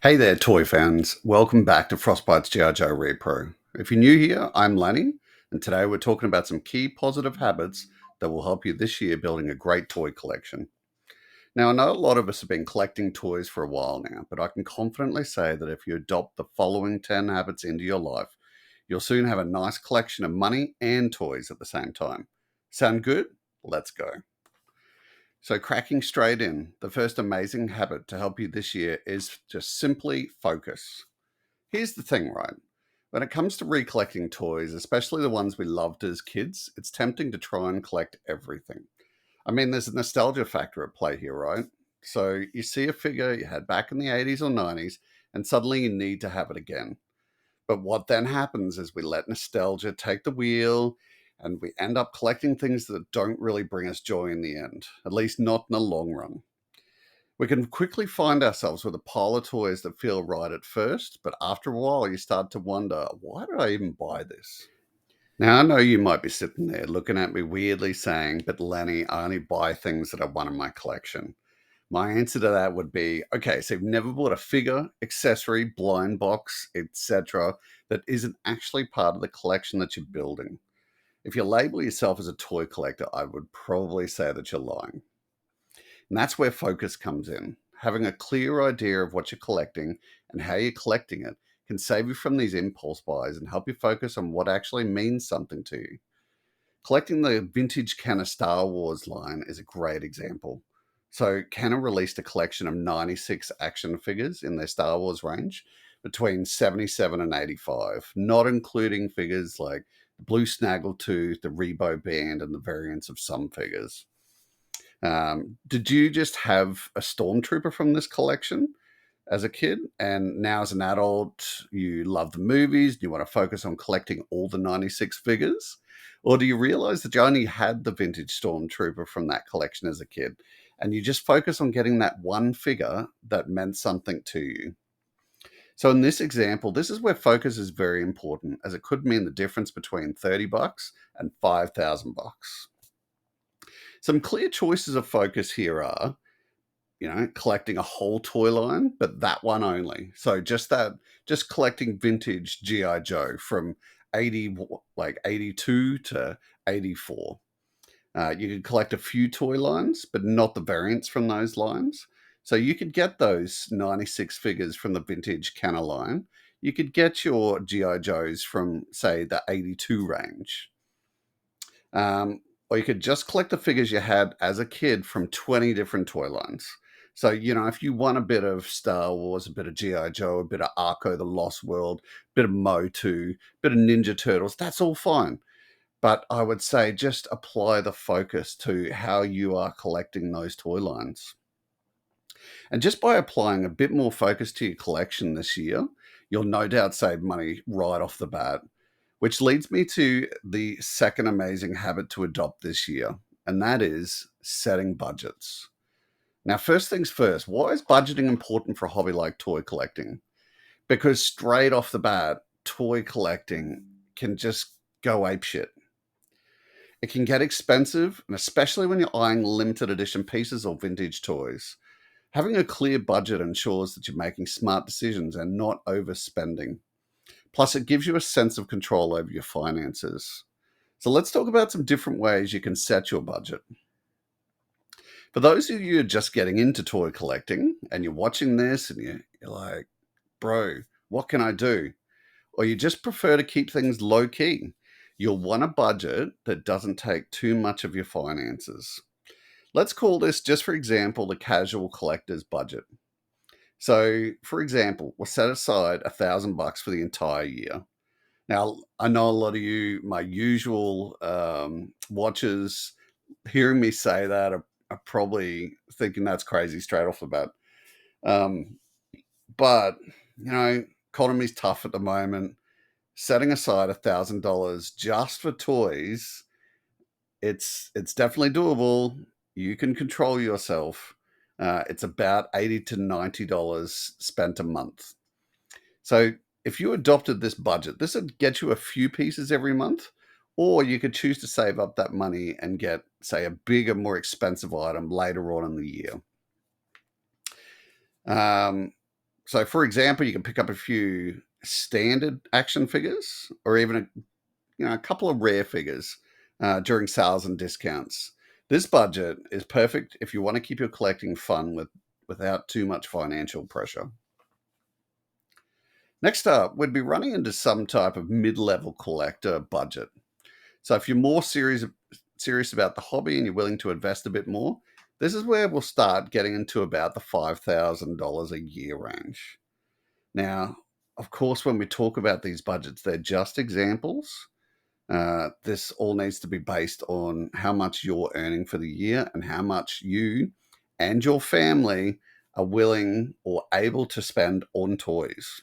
Hey there, toy fans. Welcome back to Frostbite's G.I. Joe Repro. If you're new here, I'm Lenny, and today we're talking about some key positive habits that will help you this year building a great toy collection. Now, I know a lot of us have been collecting toys for a while now, but I can confidently say that if you adopt the following 10 habits into your life, you'll soon have a nice collection of money and toys at the same time. Sound good? Let's go. So, cracking straight in, the first amazing habit to help you this year is just simply focus. Here's the thing, right? When it comes to recollecting toys, especially the ones we loved as kids, it's tempting to try and collect everything. I mean, there's a nostalgia factor at play here, right? So you see a figure you had back in the 80s or 90s, and suddenly you need to have it again. But what then happens is we let nostalgia take the wheel and we end up collecting things that don't really bring us joy in the end, at least not in the long run. We can quickly find ourselves with a pile of toys that feel right at first, but after a while, you start to wonder, why did I even buy this? Now, I know you might be sitting there looking at me weirdly saying, but Lenny, I only buy things that are one in my collection. My answer to that would be okay, so you've never bought a figure, accessory, blind box, etc., that isn't actually part of the collection that you're building. If you label yourself as a toy collector, I would probably say that you're lying. And that's where focus comes in. Having a clear idea of what you're collecting and how you're collecting it can save you from these impulse buys and help you focus on what actually means something to you. Collecting the vintage Kenner Star Wars line is a great example. So, Kenner released a collection of 96 action figures in their Star Wars range between 77 and 85, not including figures like the Blue Snaggletooth, the Rebo Band, and the variants of some figures. Did you just have a stormtrooper from this collection as a kid, and now as an adult, you love the movies, you want to focus on collecting all the 96 figures? Or do you realize that you only had the vintage stormtrooper from that collection as a kid, and you just focus on getting that one figure that meant something to you? So in this example, this is where focus is very important, as it could mean the difference between $30 and $5,000. Some clear choices of focus here are, collecting a whole toy line, but that one only. So just collecting vintage GI Joe from 80, like 82 to 84. You could collect a few toy lines, but not the variants from those lines. So you could get those 96 figures from the vintage Kenner line. You could get your GI Joes from, say, the 82 range. Or you could just collect the figures you had as a kid from 20 different toy lines. So, if you want a bit of Star Wars, a bit of G.I. Joe, a bit of Arco the Lost World, a bit of Motu, a bit of Ninja Turtles, that's all fine. But I would say just apply the focus to how you are collecting those toy lines. And just by applying a bit more focus to your collection this year, you'll no doubt save money right off the bat. Which leads me to the second amazing habit to adopt this year, and that is setting budgets. Now, first things first, why is budgeting important for a hobby like toy collecting? Because straight off the bat, toy collecting can just go apeshit. It can get expensive, and especially when you're eyeing limited edition pieces or vintage toys. Having a clear budget ensures that you're making smart decisions and not overspending. Plus, it gives you a sense of control over your finances. So, let's talk about some different ways you can set your budget. For those of you who are just getting into toy collecting and you're watching this and you're like, bro, what can I do? Or you just prefer to keep things low key, you'll want a budget that doesn't take too much of your finances. Let's call this, just for example, the casual collector's budget. So, for example, we'll set aside $1,000 for the entire year. Now, I know a lot of you, my usual watchers, hearing me say that are probably thinking that's crazy straight off the bat. Um, but, economy's tough at the moment. Setting aside $1,000 just for toys, it's definitely doable. You can control yourself. It's about $80 to $90 spent a month. So if you adopted this budget, this would get you a few pieces every month, or you could choose to save up that money and get, say, a bigger, more expensive item later on in the year. Um, So, for example, you can pick up a few standard action figures, or even a couple of rare figures during sales and discounts. This budget is perfect if you want to keep your collecting fun without too much financial pressure. Next up, we'd be running into some type of mid-level collector budget. So if you're more serious about the hobby and you're willing to invest a bit more, this is where we'll start getting into about the $5,000 a year range. Now, of course, when we talk about these budgets, they're just examples. This all needs to be based on how much you're earning for the year and how much you and your family are willing or able to spend on toys.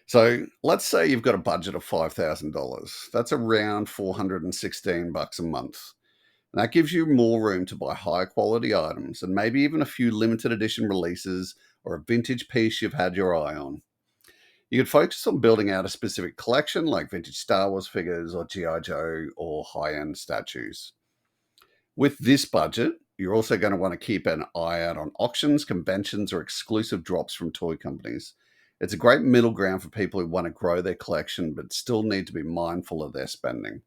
So let's say you've got a budget of $5,000. That's around $416 a month. And that gives you more room to buy high quality items and maybe even a few limited edition releases or a vintage piece you've had your eye on. You could focus on building out a specific collection like vintage Star Wars figures or G.I. Joe or high end statues. With this budget, you're also going to want to keep an eye out on auctions, conventions, or exclusive drops from toy companies. It's a great middle ground for people who want to grow their collection but still need to be mindful of their spending.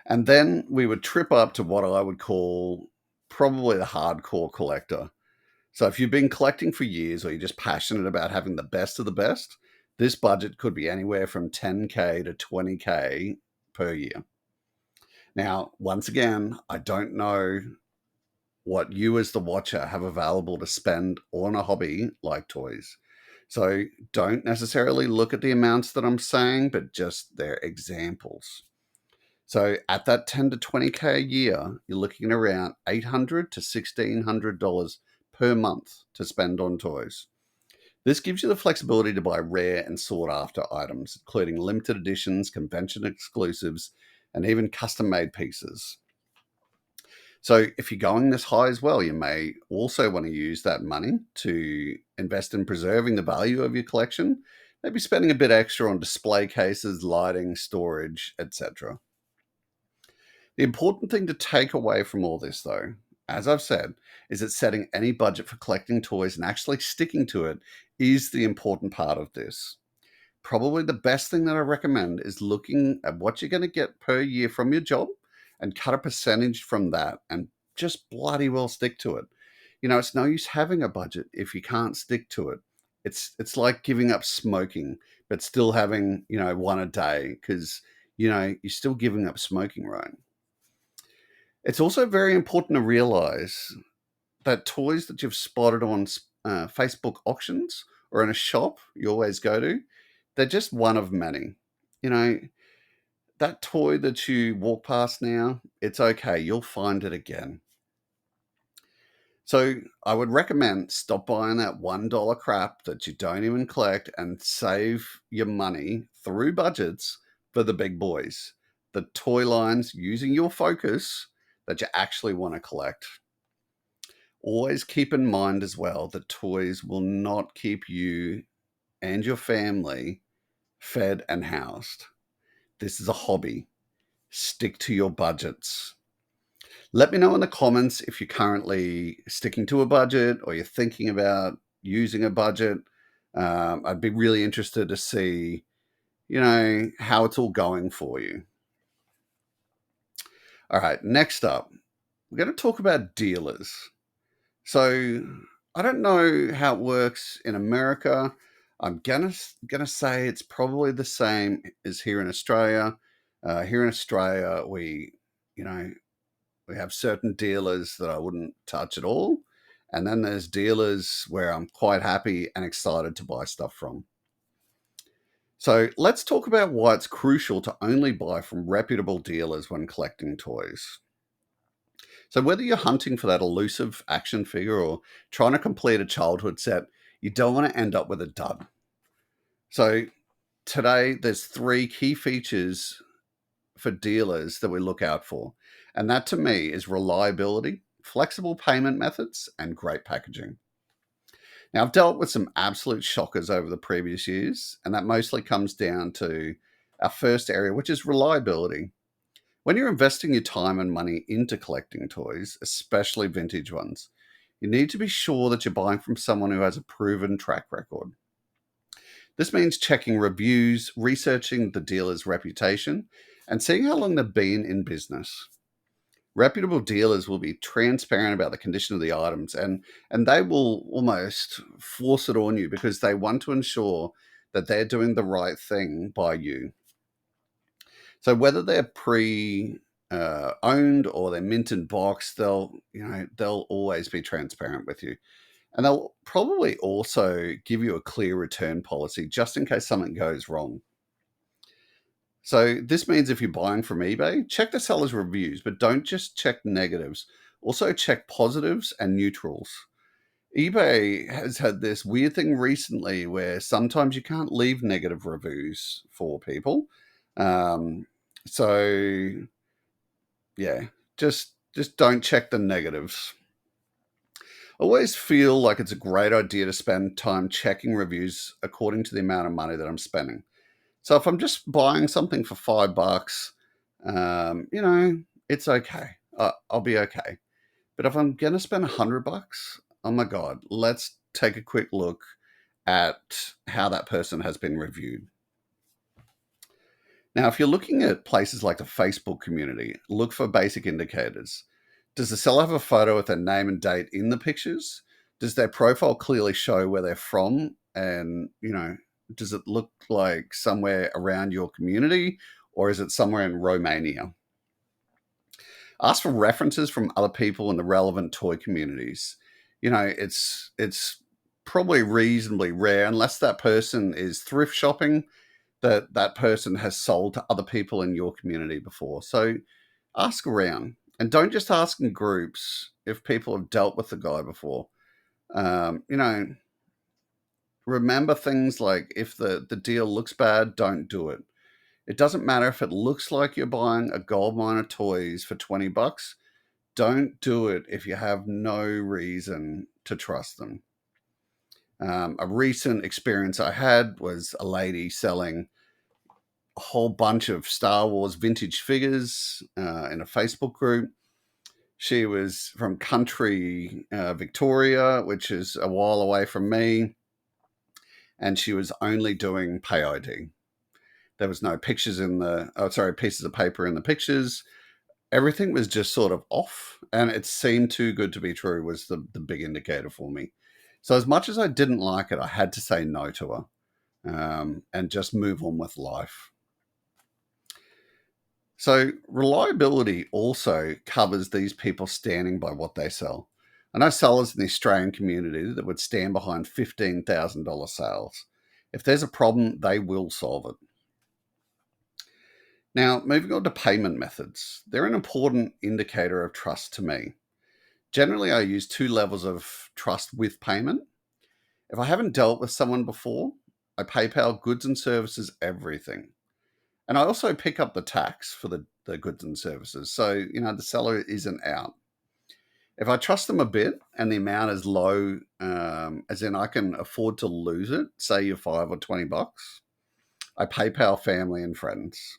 And then we would trip up to what I would call probably the hardcore collector. So if you've been collecting for years or you're just passionate about having the best of the best, this budget could be anywhere from 10K to 20K per year. Now, once again, I don't know what you as the watcher have available to spend on a hobby like toys. So don't necessarily look at the amounts that I'm saying, but just their examples. So at that 10 to 20K a year, you're looking at around $800 to $1,600 per month to spend on toys. This gives you the flexibility to buy rare and sought after items, including limited editions, convention exclusives, and even custom made pieces. So, if you're going this high as well, you may also want to use that money to invest in preserving the value of your collection, maybe spending a bit extra on display cases, lighting, storage, etc. The important thing to take away from all this, though, as I've said, is that setting any budget for collecting toys and actually sticking to it is the important part of this. Probably the best thing that I recommend is looking at what you're going to get per year from your job and cut a percentage from that and just bloody well stick to it. It's no use having a budget if you can't stick to it. It's like giving up smoking, but still having, one a day because, you're still giving up smoking, right? It's also very important to realize that toys that you've spotted on Facebook auctions or in a shop you always go to, they're just one of many. You know, that toy that you walk past now, it's okay. You'll find it again. So I would recommend stop buying that $1 crap that you don't even collect and save your money through budgets for the big boys, the toy lines using your focus that you actually want to collect. Always keep in mind as well that toys will not keep you and your family fed and housed. This is a hobby. Stick to your budgets. Let me know in the comments if you're currently sticking to a budget or you're thinking about using a budget. I'd be really interested to see, how it's all going for you. All right, next up, we're going to talk about dealers. So I don't know how it works in America. I'm gonna say it's probably the same as here in Australia. Here in Australia, you know we have certain dealers that I wouldn't touch at all, and then there's dealers where I'm quite happy and excited to buy stuff from. So let's talk about why it's crucial to only buy from reputable dealers when collecting toys. So whether you're hunting for that elusive action figure or trying to complete a childhood set, you don't want to end up with a dud. So today there's three key features for dealers that we look out for. And that to me is reliability, flexible payment methods, and great packaging. Now I've dealt with some absolute shockers over the previous years, and that mostly comes down to our first area, which is reliability. When you're investing your time and money into collecting toys, especially vintage ones, You need to be sure that you're buying from someone who has a proven track record. This means checking reviews, researching the dealer's reputation, and seeing how long they've been in business. Reputable dealers will be transparent about the condition of the items, and they will almost force it on you because they want to ensure that they're doing the right thing by you. So whether they're pre owned or they're mint in box, they'll always be transparent with you. And they'll probably also give you a clear return policy just in case something goes wrong. So this means if you're buying from eBay, check the seller's reviews, but don't just check negatives. Also check positives and neutrals. eBay has had this weird thing recently where sometimes you can't leave negative reviews for people. Um, so yeah, just don't check the negatives. I always feel like it's a great idea to spend time checking reviews according to the amount of money that I'm spending. So if I'm just buying something for $5, you know, it's okay. I'll be okay. But if I'm gonna spend $100, oh my god, let's take a quick look at how that person has been reviewed. Now, if you're looking at places like the Facebook community, look for basic indicators. Does the seller have a photo with their name and date in the pictures? Does their profile clearly show where they're from? And, does it look like somewhere around your community or is it somewhere in Romania? Ask for references from other people in the relevant toy communities. It's probably reasonably rare unless that person is thrift shopping that person has sold to other people in your community before. So ask around and don't just ask in groups if people have dealt with the guy before. Um, you know, Remember things like if the deal looks bad, don't do it. It doesn't matter if it looks like you're buying a gold mine of toys for $20. Don't do it if you have no reason to trust them. A recent experience I had was a lady selling a whole bunch of Star Wars vintage figures in a Facebook group. She was from country Victoria, which is a while away from me, and she was only doing pay ID. There was no pictures pieces of paper in the pictures. Everything was just sort of off, and it seemed too good to be true was the big indicator for me. So as much as I didn't like it, I had to say no to her and just move on with life. So reliability also covers these people standing by what they sell. I know sellers in the Australian community that would stand behind $15,000 sales. If there's a problem, they will solve it. Now, moving on to payment methods. They're an important indicator of trust to me. Generally, I use two levels of trust with payment. If I haven't dealt with someone before, I PayPal goods and services everything. And I also pick up the tax for the goods and services. So, the seller isn't out. If I trust them a bit and the amount is low, as in I can afford to lose it, say you're $5 or $20, I PayPal family and friends.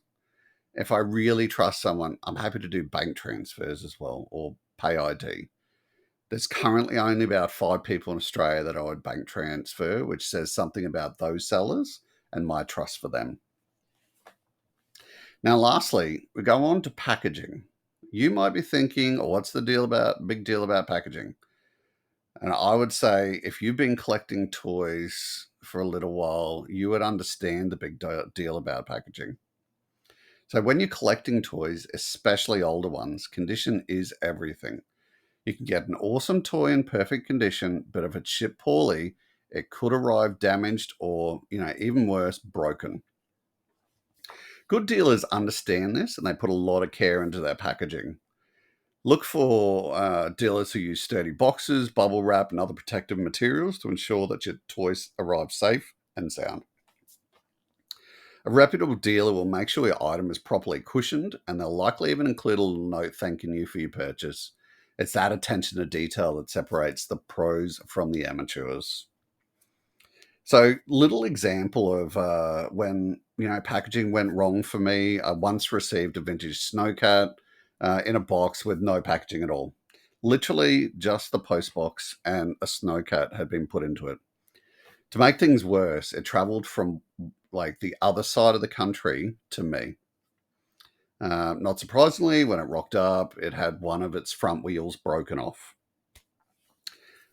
If I really trust someone, I'm happy to do bank transfers as well or pay ID. There's currently only about 5 people in Australia that I would bank transfer, which says something about those sellers and my trust for them. Now, lastly, we go on to packaging. You might be thinking, oh, what's the big deal about packaging? And I would say if you've been collecting toys for a little while, you would understand the big deal about packaging. So when you're collecting toys, especially older ones, condition is everything. You can get an awesome toy in perfect condition, but if it's shipped poorly, it could arrive damaged or, even worse, broken. Good dealers understand this and they put a lot of care into their packaging. Look for dealers who use sturdy boxes, bubble wrap, and other protective materials to ensure that your toys arrive safe and sound. A reputable dealer will make sure your item is properly cushioned and they'll likely even include a little note thanking you for your purchase. It's that attention to detail that separates the pros from the amateurs. So, little example of when packaging went wrong for me. I once received a vintage snowcat in a box with no packaging at all. Literally just the postbox and a snowcat had been put into it. To make things worse, it traveled from like the other side of the country to me. Not surprisingly, when it rocked up, it had one of its front wheels broken off.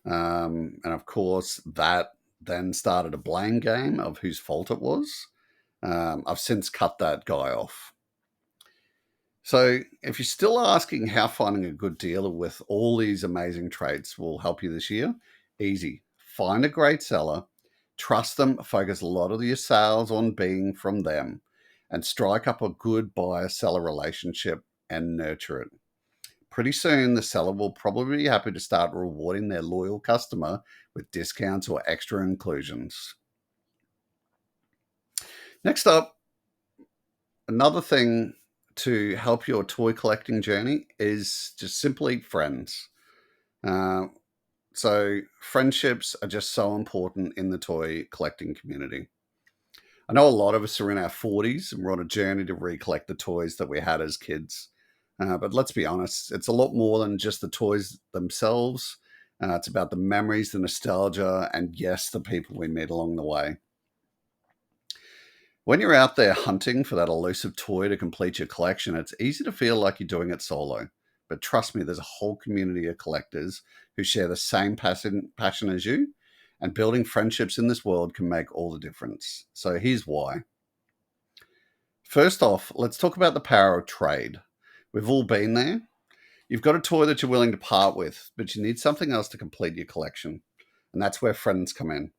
And of course, that then started a blame game of whose fault it was. I've since cut that guy off. So, if you're still asking how finding a good dealer with all these amazing traits will help you this year, easy. Find a great seller, trust them, focus a lot of your sales on being from them, and strike up a good buyer seller relationship and nurture it. Pretty soon, the seller will probably be happy to start rewarding their loyal customer with discounts or extra inclusions. Next up, another thing to help your toy collecting journey is just simply friends. Uh, so, friendships are just so important in the toy collecting community. I know a lot of us are in our 40s and we're on a journey to recollect the toys that we had as kids. But let's be honest, it's a lot more than just the toys themselves. It's about the memories, the nostalgia, and yes, the people we meet along the way. When you're out there hunting for that elusive toy to complete your collection, it's easy to feel like you're doing it solo. But trust me, there's a whole community of collectors who share the same passion as you, and building friendships in this world can make all the difference. So here's why. First off, let's talk about the power of trade. We've all been there. You've got a toy that you're willing to part with, but you need something else to complete your collection. And that's where friends come in.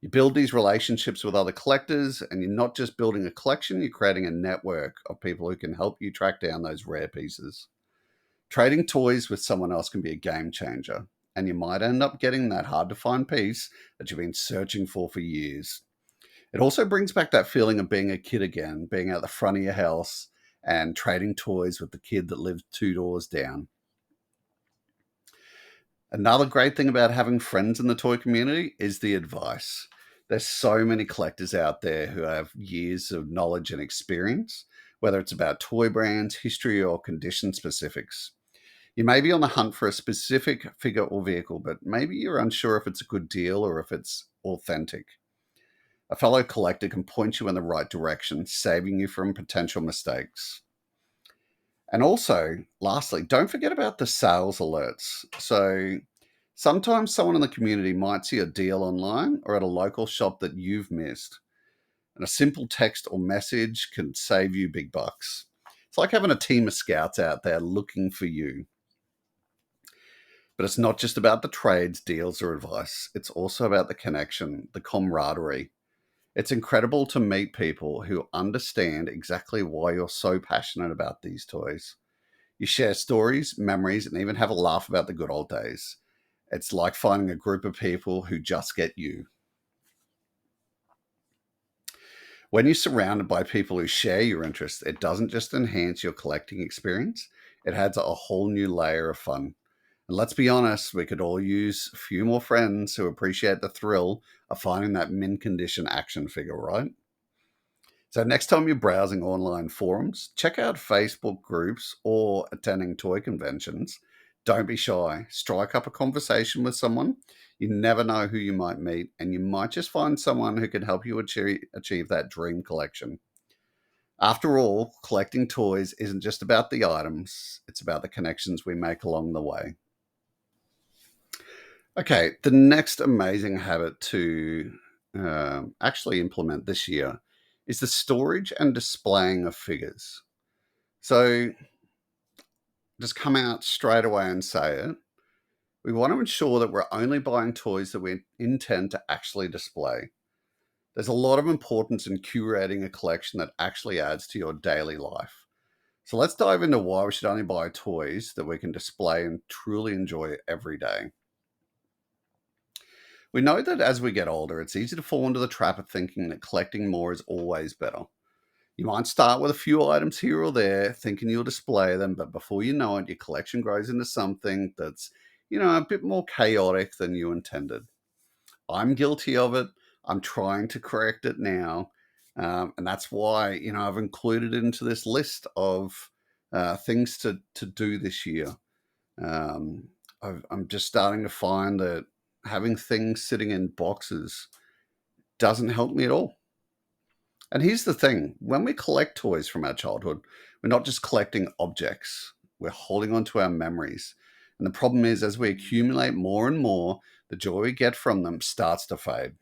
You build these relationships with other collectors, and you're not just building a collection, you're creating a network of people who can help you track down those rare pieces. Trading toys with someone else can be a game changer, and you might end up getting that hard to find piece that you've been searching for years. It also brings back that feeling of being a kid again, being out the front of your house and trading toys with the kid that lived two doors down. Another great thing about having friends in the toy community is the advice. There's so many collectors out there who have years of knowledge and experience, whether it's about toy brands, history, or condition specifics. You may be on the hunt for a specific figure or vehicle, but maybe you're unsure if it's a good deal or if it's authentic. A fellow collector can point you in the right direction, saving you from potential mistakes. And also, lastly, don't forget about the sales alerts. So sometimes someone in the community might see a deal online or at a local shop that you've missed. And a simple text or message can save you big bucks. It's like having a team of scouts out there looking for you. But it's not just about the trades, deals, or advice. It's also about the connection, the camaraderie. It's incredible to meet people who understand exactly why you're so passionate about these toys. You share stories, memories, and even have a laugh about the good old days. It's like finding a group of people who just get you. When you're surrounded by people who share your interests, it doesn't just enhance your collecting experience, it adds a whole new layer of fun. And let's be honest, we could all use a few more friends who appreciate the thrill of finding that mint condition action figure, right? So next time you're browsing online forums, check out Facebook groups or attending toy conventions. Don't be shy. Strike up a conversation with someone. You never know who you might meet, and you might just find someone who can help you achieve that dream collection. After all, collecting toys isn't just about the items, it's about the connections we make along the way. Okay, the next amazing habit to actually implement this year is the storage and displaying of figures. So, just come out straight away and say it. We want to ensure that we're only buying toys that we intend to actually display. There's a lot of importance in curating a collection that actually adds to your daily life. So, let's dive into why we should only buy toys that we can display and truly enjoy every day. We know that as we get older, it's easy to fall into the trap of thinking that collecting more is always better. You might start with a few items here or there, thinking you'll display them, but before you know it, your collection grows into something that's, a bit more chaotic than you intended. I'm guilty of it. I'm trying to correct it now. And that's why, I've included it into this list of things to do this year. Um, I'm just starting to find that having things sitting in boxes doesn't help me at all. And here's the thing, when we collect toys from our childhood, we're not just collecting objects, we're holding on to our memories. And the problem is, as we accumulate more and more, the joy we get from them starts to fade.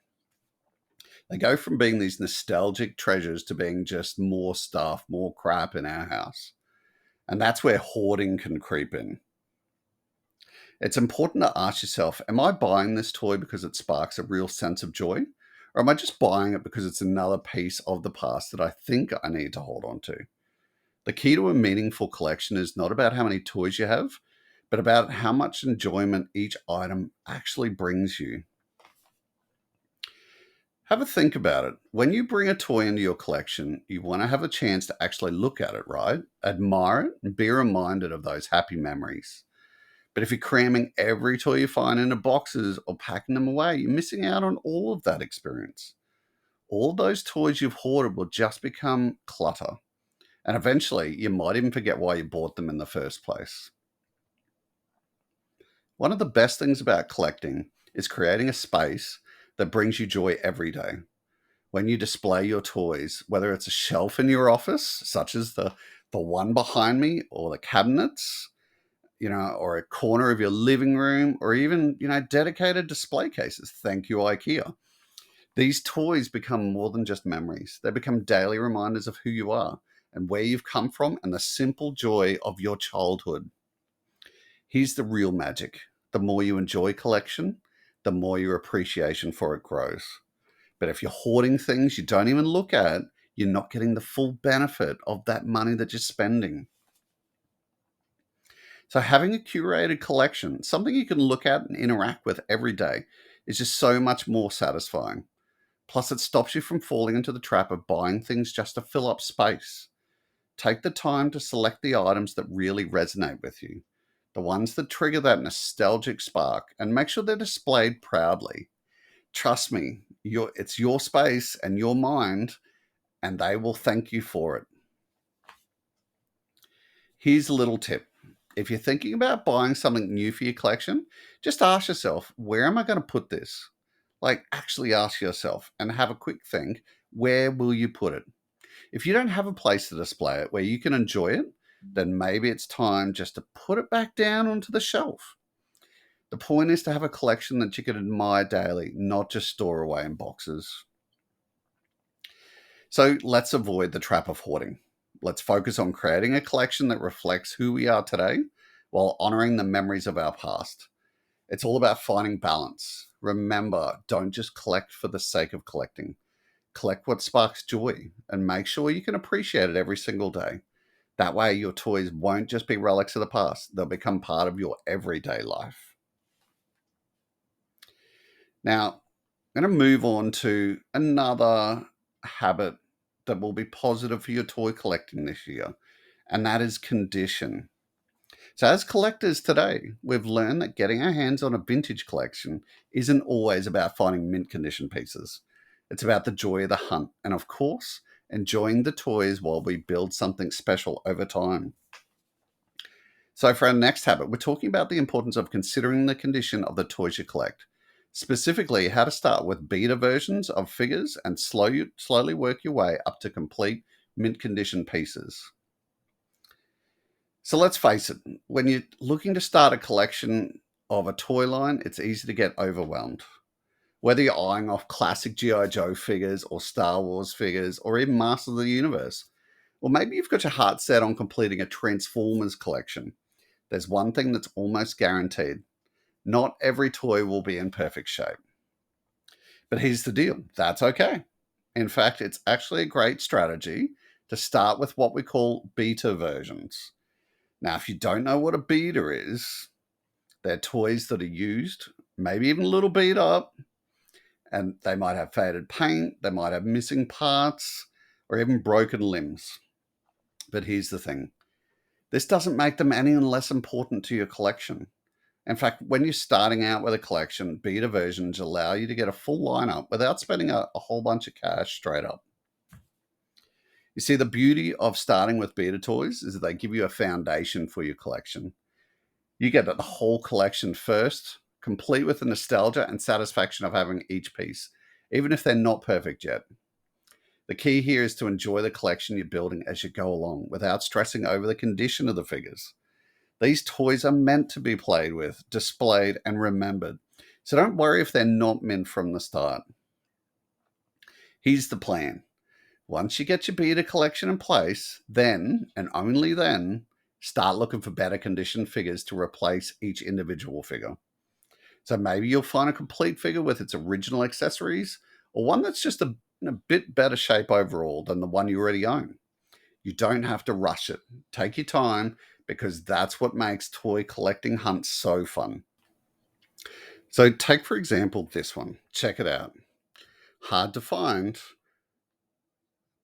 They go from being these nostalgic treasures to being just more stuff, more crap in our house. And that's where hoarding can creep in. It's important to ask yourself, am I buying this toy because it sparks a real sense of joy? Or am I just buying it because it's another piece of the past that I think I need to hold on to? The key to a meaningful collection is not about how many toys you have, but about how much enjoyment each item actually brings you. Have a think about it. When you bring a toy into your collection, you want to have a chance to actually look at it, right? Admire it and be reminded of those happy memories. But if you're cramming every toy you find into boxes or packing them away, you're missing out on all of that experience. All those toys you've hoarded will just become clutter. And eventually, you might even forget why you bought them in the first place. One of the best things about collecting is creating a space that brings you joy every day. When you display your toys, whether it's a shelf in your office, such as the one behind me, or the cabinets, or a corner of your living room, or even, dedicated display cases. Thank you, IKEA. These toys become more than just memories. They become daily reminders of who you are and where you've come from and the simple joy of your childhood. Here's the real magic. The more you enjoy collection, the more your appreciation for it grows. But if you're hoarding things you don't even look at, you're not getting the full benefit of that money that you're spending. So having a curated collection, something you can look at and interact with every day, is just so much more satisfying. Plus, it stops you from falling into the trap of buying things just to fill up space. Take the time to select the items that really resonate with you, the ones that trigger that nostalgic spark, and make sure they're displayed proudly. Trust me, it's your space and your mind, and they will thank you for it. Here's a little tip. If you're thinking about buying something new for your collection, just ask yourself, where am I going to put this? Like, actually ask yourself and have a quick think, where will you put it? If you don't have a place to display it where you can enjoy it, then maybe it's time just to put it back down onto the shelf. The point is to have a collection that you can admire daily, not just store away in boxes. So let's avoid the trap of hoarding. Let's focus on creating a collection that reflects who we are today while honoring the memories of our past. It's all about finding balance. Remember, don't just collect for the sake of collecting. Collect what sparks joy and make sure you can appreciate it every single day. That way, your toys won't just be relics of the past, they'll become part of your everyday life. Now, I'm going to move on to another habit that will be positive for your toy collecting this year, and that is condition. So, as collectors today, we've learned that getting our hands on a vintage collection isn't always about finding mint condition pieces. It's about the joy of the hunt, and of course, enjoying the toys while we build something special over time. So, for our next habit, we're talking about the importance of considering the condition of the toys you collect. Specifically, how to start with beta versions of figures and slowly work your way up to complete mint condition pieces. So let's face it, when you're looking to start a collection of a toy line, it's easy to get overwhelmed. Whether you're eyeing off classic G.I. Joe figures or Star Wars figures or even Masters of the Universe, or maybe you've got your heart set on completing a Transformers collection, there's one thing that's almost guaranteed. Not every toy will be in perfect shape. But here's the deal, that's okay. In fact, it's actually a great strategy to start with what we call beta versions. Now, if you don't know what a beta is, they're toys that are used, maybe even a little beat up, and they might have faded paint, they might have missing parts, or even broken limbs. But here's the thing, this doesn't make them any less important to your collection. In fact, when you're starting out with a collection, beta versions allow you to get a full lineup without spending a whole bunch of cash straight up. You see, the beauty of starting with beta toys is that they give you a foundation for your collection. You get the whole collection first, complete with the nostalgia and satisfaction of having each piece, even if they're not perfect yet. The key here is to enjoy the collection you're building as you go along without stressing over the condition of the figures. These toys are meant to be played with, displayed, and remembered. So don't worry if they're not mint from the start. Here's the plan. Once you get your beta collection in place, then, and only then, start looking for better conditioned figures to replace each individual figure. So maybe you'll find a complete figure with its original accessories, or one that's just in a bit better shape overall than the one you already own. You don't have to rush it. Take your time, because that's what makes toy collecting hunts so fun. So take, for example, this one. Check it out. Hard to find,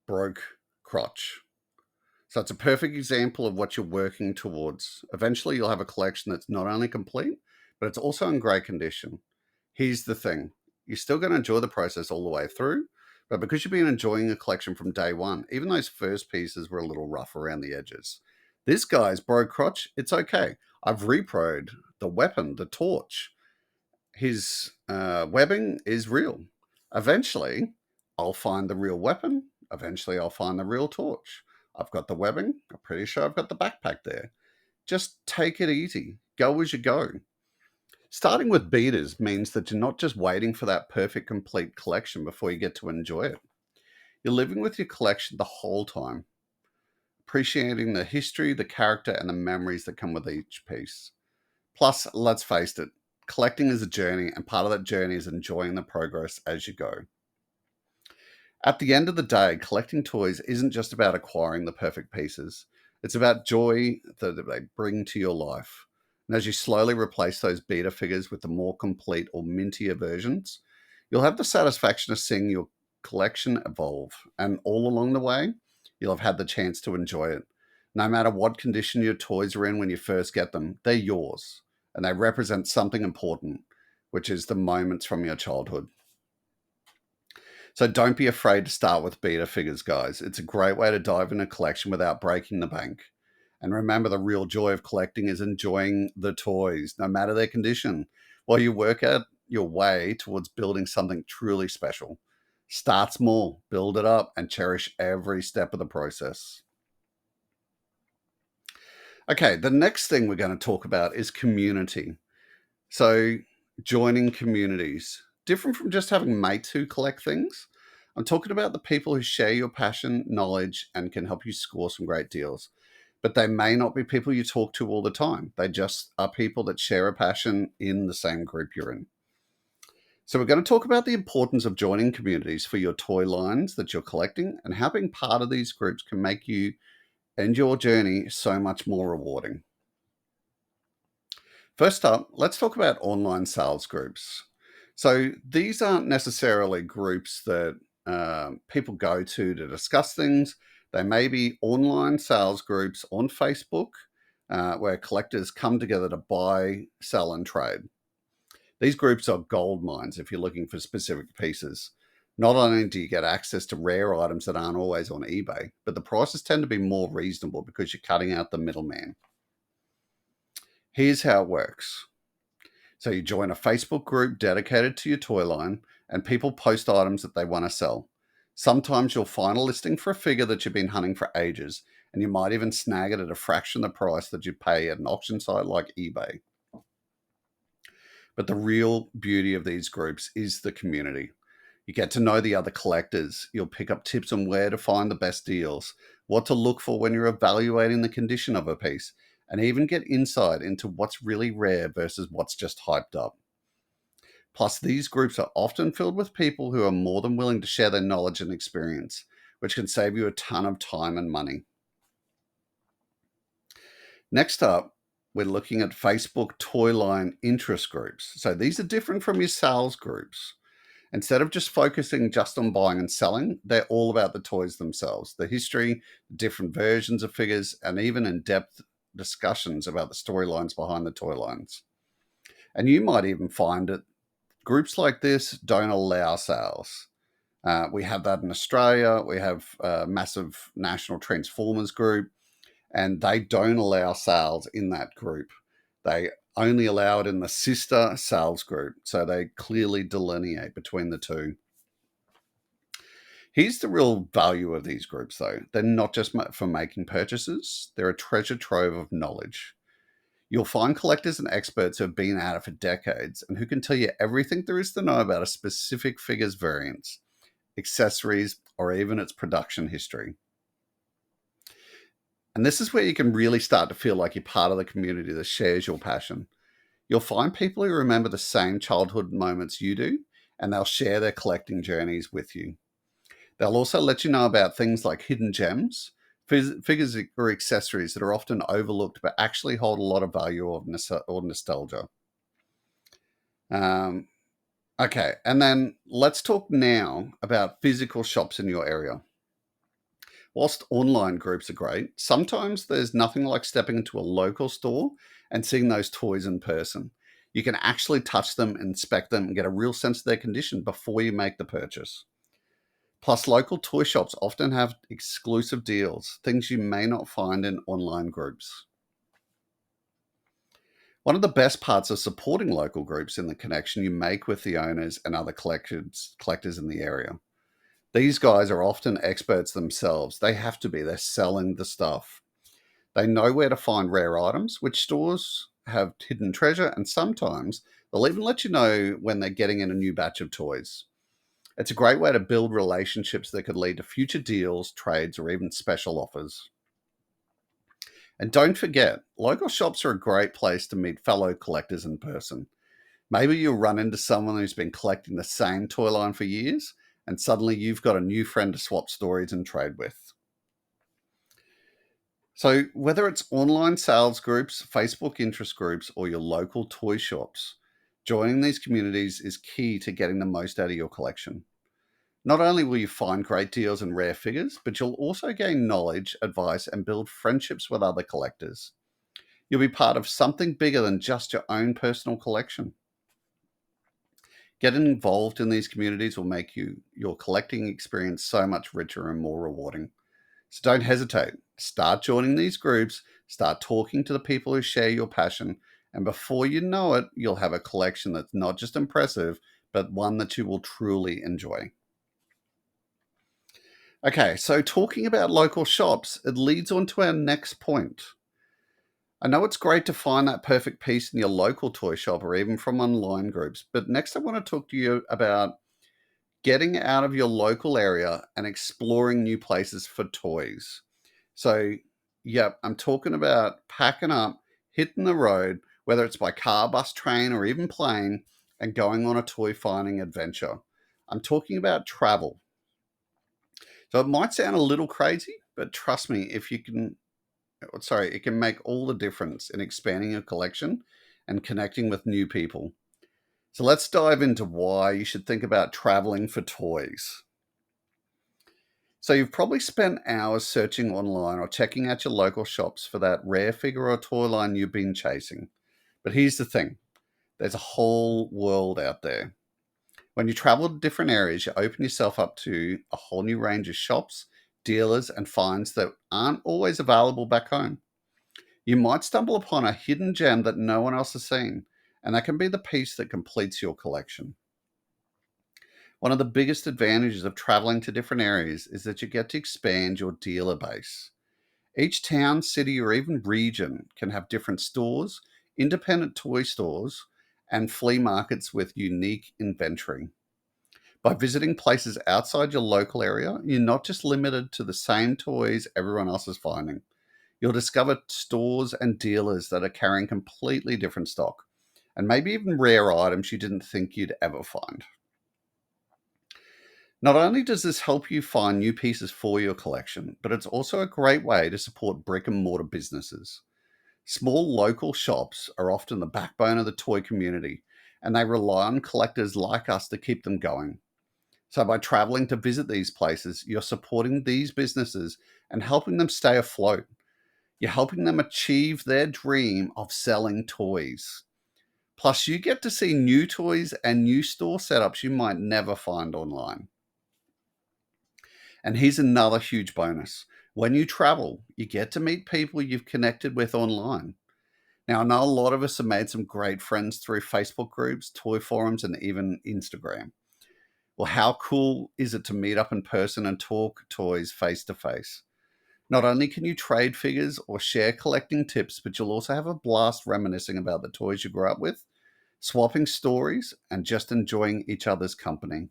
broke crotch. So it's a perfect example of what you're working towards. Eventually, you'll have a collection that's not only complete, but it's also in great condition. Here's the thing. You're still going to enjoy the process all the way through, but because you've been enjoying a collection from day one, even those first pieces were a little rough around the edges. This guy's broke crotch, it's okay. I've reproed the weapon, the torch. His webbing is real. Eventually, I'll find the real weapon. Eventually, I'll find the real torch. I've got the webbing. I'm pretty sure I've got the backpack there. Just take it easy. Go as you go. Starting with beaters means that you're not just waiting for that perfect complete collection before you get to enjoy it. You're living with your collection the whole time, appreciating the history, the character, and the memories that come with each piece. Plus, let's face it, collecting is a journey, and part of that journey is enjoying the progress as you go. At the end of the day, collecting toys isn't just about acquiring the perfect pieces. It's about joy that they bring to your life. And as you slowly replace those beta figures with the more complete or mintier versions, you'll have the satisfaction of seeing your collection evolve. And all along the way, you'll have had the chance to enjoy it. No matter what condition your toys are in when you first get them, they're yours. And they represent something important, which is the moments from your childhood. So don't be afraid to start with beta figures, guys. It's a great way to dive in a collection without breaking the bank. And remember, the real joy of collecting is enjoying the toys, no matter their condition, while you work out your way towards building something truly special. Start small, build it up, and cherish every step of the process. Okay, the next thing we're going to talk about is community. So, joining communities, different from just having mates who collect things. I'm talking about the people who share your passion, knowledge, and can help you score some great deals. But they may not be people you talk to all the time. They just are people that share a passion in the same group you're in. So, we're going to talk about the importance of joining communities for your toy lines that you're collecting and how being part of these groups can make you and your journey so much more rewarding. First up, let's talk about online sales groups. So these aren't necessarily groups that people go to discuss things. They may be online sales groups on Facebook where collectors come together to buy, sell, and trade. These groups are gold mines if you're looking for specific pieces. Not only do you get access to rare items that aren't always on eBay, but the prices tend to be more reasonable because you're cutting out the middleman. Here's how it works. So you join a Facebook group dedicated to your toy line, and people post items that they want to sell. Sometimes you'll find a listing for a figure that you've been hunting for ages, and you might even snag it at a fraction of the price that you pay at an auction site like eBay. But the real beauty of these groups is the community. You get to know the other collectors. You'll pick up tips on where to find the best deals, what to look for when you're evaluating the condition of a piece, and even get insight into what's really rare versus what's just hyped up. Plus, these groups are often filled with people who are more than willing to share their knowledge and experience, which can save you a ton of time and money. Next up, we're looking at Facebook toy line interest groups. So these are different from your sales groups. Instead of just focusing just on buying and selling, they're all about the toys themselves, the history, different versions of figures, and even in-depth discussions about the storylines behind the toy lines. And you might even find that groups like this don't allow sales. We have that in Australia. We have a massive national Transformers group, and they don't allow sales in that group. They only allow it in the sister sales group, so they clearly delineate between the two. Here's the real value of these groups, though. They're not just for making purchases, they're a treasure trove of knowledge. You'll find collectors and experts who have been at it for decades and who can tell you everything there is to know about a specific figure's variants, accessories, or even its production history. And this is where you can really start to feel like you're part of the community that shares your passion. You'll find people who remember the same childhood moments you do, and they'll share their collecting journeys with you. They'll also let you know about things like hidden gems, figures or accessories that are often overlooked but actually hold a lot of value or nostalgia. Um, okay, and then let's talk now about physical shops in your area. Whilst online groups are great, sometimes there's nothing like stepping into a local store and seeing those toys in person. You can actually touch them, inspect them, and get a real sense of their condition before you make the purchase. Plus, local toy shops often have exclusive deals, things you may not find in online groups. One of the best parts of supporting local groups is the connection you make with the owners and other collectors in the area. These guys are often experts themselves. They have to be. They're selling the stuff. They know where to find rare items, which stores have hidden treasure, and sometimes they'll even let you know when they're getting in a new batch of toys. It's a great way to build relationships that could lead to future deals, trades, or even special offers. And don't forget, local shops are a great place to meet fellow collectors in person. Maybe you'll run into someone who's been collecting the same toy line for years, and suddenly you've got a new friend to swap stories and trade with. So, whether it's online sales groups, Facebook interest groups, or your local toy shops, joining these communities is key to getting the most out of your collection. Not only will you find great deals and rare figures, but you'll also gain knowledge, advice, and build friendships with other collectors. You'll be part of something bigger than just your own personal collection. Getting involved in these communities will make your collecting experience so much richer and more rewarding. So don't hesitate. Start joining these groups, start talking to the people who share your passion, and before you know it, you'll have a collection that's not just impressive, but one that you will truly enjoy. Okay, so talking about local shops, it leads on to our next point. I know it's great to find that perfect piece in your local toy shop or even from online groups, but next I want to talk to you about getting out of your local area and exploring new places for toys. So, yep, I'm talking about packing up, hitting the road, whether it's by car, bus, train, or even plane, and going on a toy finding adventure. I'm talking about travel. So it might sound a little crazy, but trust me, if you can, sorry, it can make all the difference in expanding your collection and connecting with new people. So let's dive into why you should think about traveling for toys. So you've probably spent hours searching online or checking out your local shops for that rare figure or toy line you've been chasing. But here's the thing, there's a whole world out there. When you travel to different areas, you open yourself up to a whole new range of shops, dealers, and finds that aren't always available back home. You might stumble upon a hidden gem that no one else has seen, and that can be the piece that completes your collection. One of the biggest advantages of traveling to different areas is that you get to expand your dealer base. Each town, city, or even region can have different stores, independent toy stores, and flea markets with unique inventory. By visiting places outside your local area, you're not just limited to the same toys everyone else is finding. You'll discover stores and dealers that are carrying completely different stock, and maybe even rare items you didn't think you'd ever find. Not only does this help you find new pieces for your collection, but it's also a great way to support brick and mortar businesses. Small local shops are often the backbone of the toy community, and they rely on collectors like us to keep them going. So, by traveling to visit these places, you're supporting these businesses and helping them stay afloat. You're helping them achieve their dream of selling toys. Plus, you get to see new toys and new store setups you might never find online. And here's another huge bonus. When you travel, you get to meet people you've connected with online. Now, I know a lot of us have made some great friends through Facebook groups, toy forums, and even Instagram. Well, how cool is it to meet up in person and talk toys face to face? Not only can you trade figures or share collecting tips, but you'll also have a blast reminiscing about the toys you grew up with, swapping stories, and just enjoying each other's company.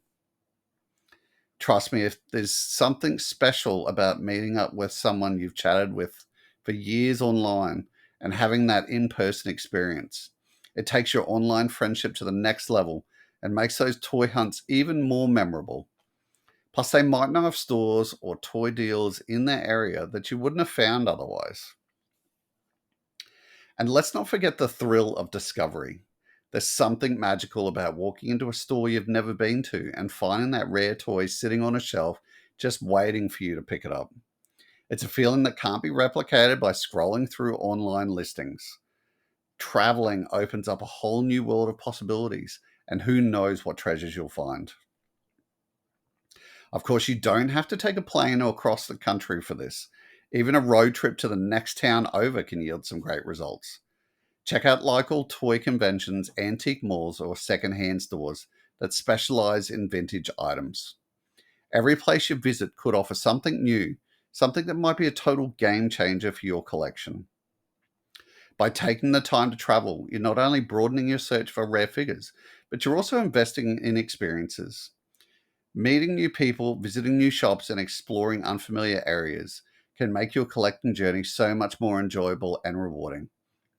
Trust me, if there's something special about meeting up with someone you've chatted with for years online and having that in person experience, it takes your online friendship to the next level and makes those toy hunts even more memorable. Plus, they might know of stores or toy deals in their area that you wouldn't have found otherwise. And let's not forget the thrill of discovery. There's something magical about walking into a store you've never been to and finding that rare toy sitting on a shelf just waiting for you to pick it up. It's a feeling that can't be replicated by scrolling through online listings. Traveling opens up a whole new world of possibilities, and who knows what treasures you'll find. Of course, you don't have to take a plane or across the country for this. Even a road trip to the next town over can yield some great results. Check out local toy conventions, antique malls, or secondhand stores that specialize in vintage items. Every place you visit could offer something new, something that might be a total game changer for your collection. By taking the time to travel, you're not only broadening your search for rare figures, but you're also investing in experiences. Meeting new people, visiting new shops, and exploring unfamiliar areas can make your collecting journey so much more enjoyable and rewarding.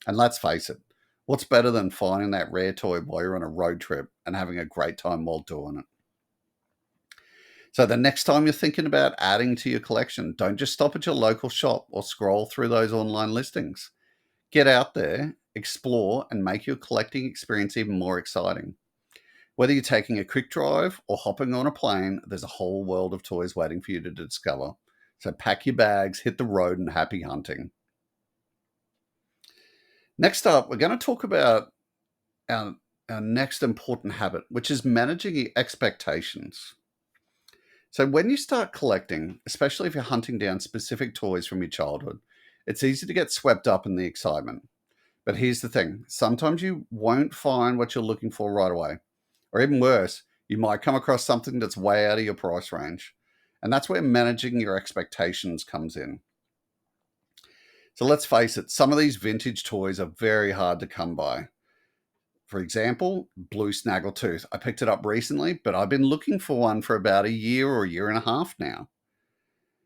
And let's face it, what's better than finding that rare toy while you're on a road trip and having a great time while doing it? So, the next time you're thinking about adding to your collection, don't just stop at your local shop or scroll through those online listings. Get out there, explore, and make your collecting experience even more exciting. Whether you're taking a quick drive or hopping on a plane, there's a whole world of toys waiting for you to discover. So, pack your bags, hit the road, and happy hunting. Next up, we're going to talk about our, our next important habit, which is managing your expectations. So, when you start collecting, especially if you're hunting down specific toys from your childhood, it's easy to get swept up in the excitement. But here's the thing, sometimes you won't find what you're looking for right away. Or even worse, you might come across something that's way out of your price range. And that's where managing your expectations comes in. So let's face it, some of these vintage toys are very hard to come by. For example, blue snaggletooth. I picked it up recently, but I've been looking for one for about a year or a year and a half now.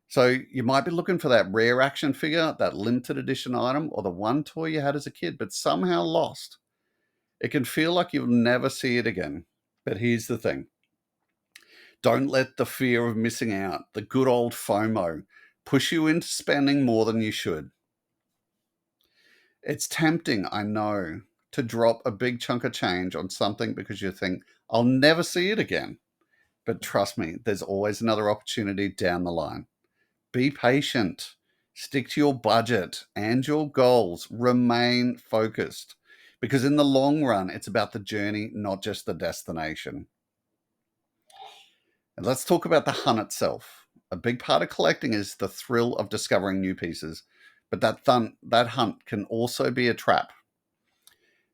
So you might be looking for that rare action figure, that limited edition item, or the one toy you had as a kid, but somehow lost. It can feel like you'll never see it again. But here's the thing, don't let the fear of missing out, the good old FOMO, push you into spending more than you should. It's tempting, I know, to drop a big chunk of change on something because you think, I'll never see it again. But trust me, there's always another opportunity down the line. Be patient, stick to your budget and your goals, remain focused. Because in the long run, it's about the journey, not just the destination. And let's talk about the hunt itself. A big part of collecting is the thrill of discovering new pieces, but that hunt can also be a trap.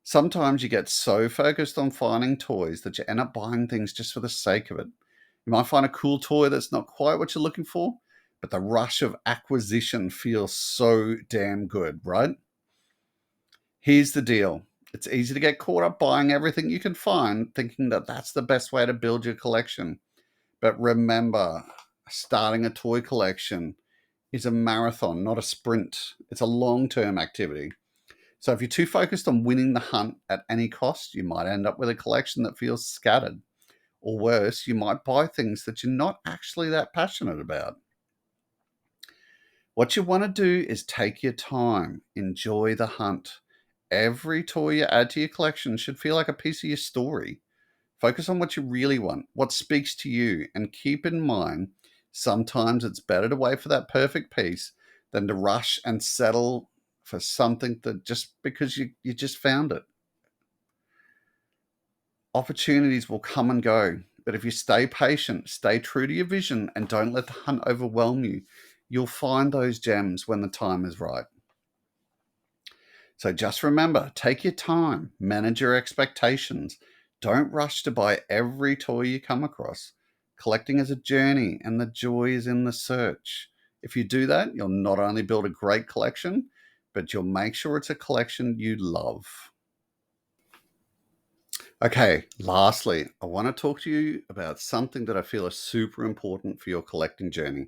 Sometimes you get so focused on finding toys that you end up buying things just for the sake of it. You might find a cool toy that's not quite what you're looking for, but the rush of acquisition feels so damn good, right? Here's the deal. It's easy to get caught up buying everything you can find, thinking that that's the best way to build your collection. But remember, starting a toy collection is a marathon, not a sprint. It's a long term activity. So if you're too focused on winning the hunt at any cost, you might end up with a collection that feels scattered. Or worse, you might buy things that you're not actually that passionate about. What you want to do is take your time, enjoy the hunt. Every toy you add to your collection should feel like a piece of your story. Focus on what you really want, what speaks to you, and keep in mind sometimes it's better to wait for that perfect piece than to rush and settle for something that just because you just found it. Opportunities will come and go, but if you stay patient, stay true to your vision, and don't let the hunt overwhelm you, you'll find those gems when the time is right. So just remember, take your time, manage your expectations. Don't rush to buy every toy you come across. Collecting is a journey, and the joy is in the search. If you do that, you'll not only build a great collection, but you'll make sure it's a collection you love. Okay, lastly, I want to talk to you about something that I feel is super important for your collecting journey,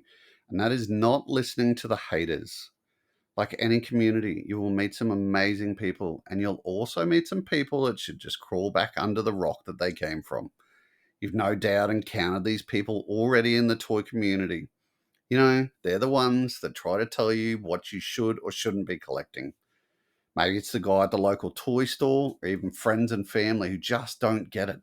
and that is not listening to the haters. Like any community, you will meet some amazing people, and you'll also meet some people that should just crawl back under the rock that they came from. You've no doubt encountered these people already in the toy community. You know, they're the ones that try to tell you what you should or shouldn't be collecting. Maybe it's the guy at the local toy store, or even friends and family who just don't get it.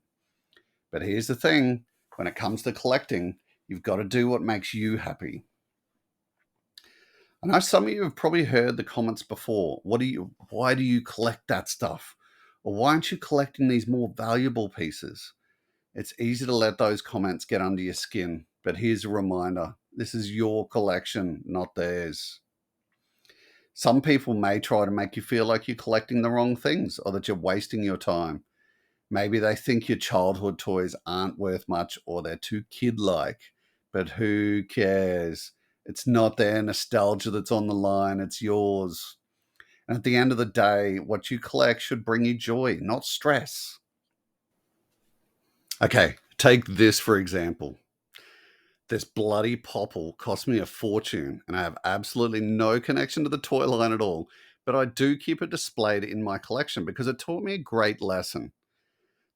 But here's the thing, when it comes to collecting, you've got to do what makes you happy. I know some of you have probably heard the comments before. Why do you collect that stuff? Or why aren't you collecting these more valuable pieces? It's easy to let those comments get under your skin, but here's a reminder. This is your collection, not theirs. Some people may try to make you feel like you're collecting the wrong things or that you're wasting your time. Maybe they think your childhood toys aren't worth much or they're too kid-like, but who cares? It's not their nostalgia that's on the line, it's yours. And at the end of the day, what you collect should bring you joy, not stress. Okay, take this for example. This bloody popple cost me a fortune, and I have absolutely no connection to the toy line at all, but I do keep it displayed in my collection because it taught me a great lesson.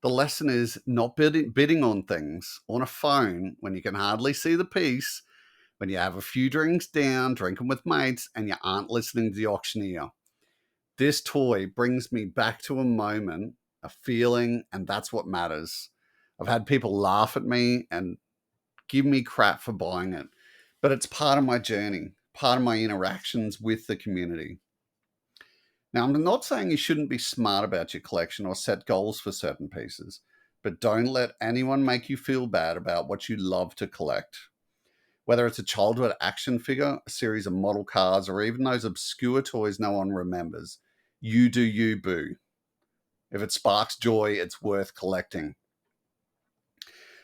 The lesson is not bidding on things on a phone when you can hardly see the piece, when you have a few drinks down, drinking with mates, and you aren't listening to the auctioneer. This toy brings me back to a moment, a feeling, and that's what matters. I've had people laugh at me and give me crap for buying it, but it's part of my journey, part of my interactions with the community. Now, I'm not saying you shouldn't be smart about your collection or set goals for certain pieces, but don't let anyone make you feel bad about what you love to collect. Whether it's a childhood action figure, a series of model cars, or even those obscure toys no one remembers, you do you, boo. If it sparks joy, it's worth collecting.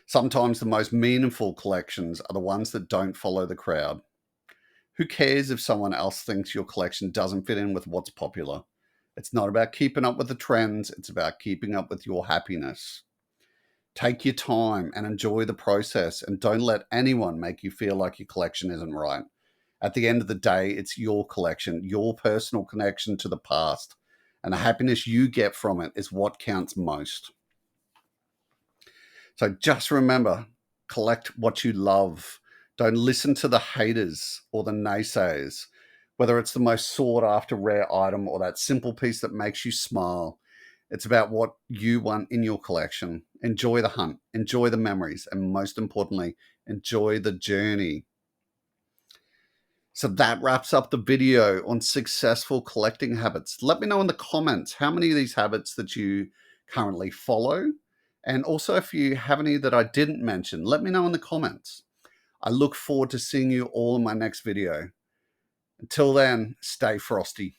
Sometimes the most meaningful collections are the ones that don't follow the crowd. Who cares if someone else thinks your collection doesn't fit in with what's popular? It's not about keeping up with the trends, it's about keeping up with your happiness. Take your time and enjoy the process, and don't let anyone make you feel like your collection isn't right. At the end of the day, it's your collection, your personal connection to the past, and the happiness you get from it is what counts most. So just remember, collect what you love. Don't listen to the haters or the naysayers, whether it's the most sought after rare item or that simple piece that makes you smile. It's about what you want in your collection. Enjoy the hunt, enjoy the memories, and most importantly, enjoy the journey. So that wraps up the video on successful collecting habits. Let me know in the comments how many of these habits that you currently follow. And also, if you have any that I didn't mention, let me know in the comments. I look forward to seeing you all in my next video. Until then, stay frosty.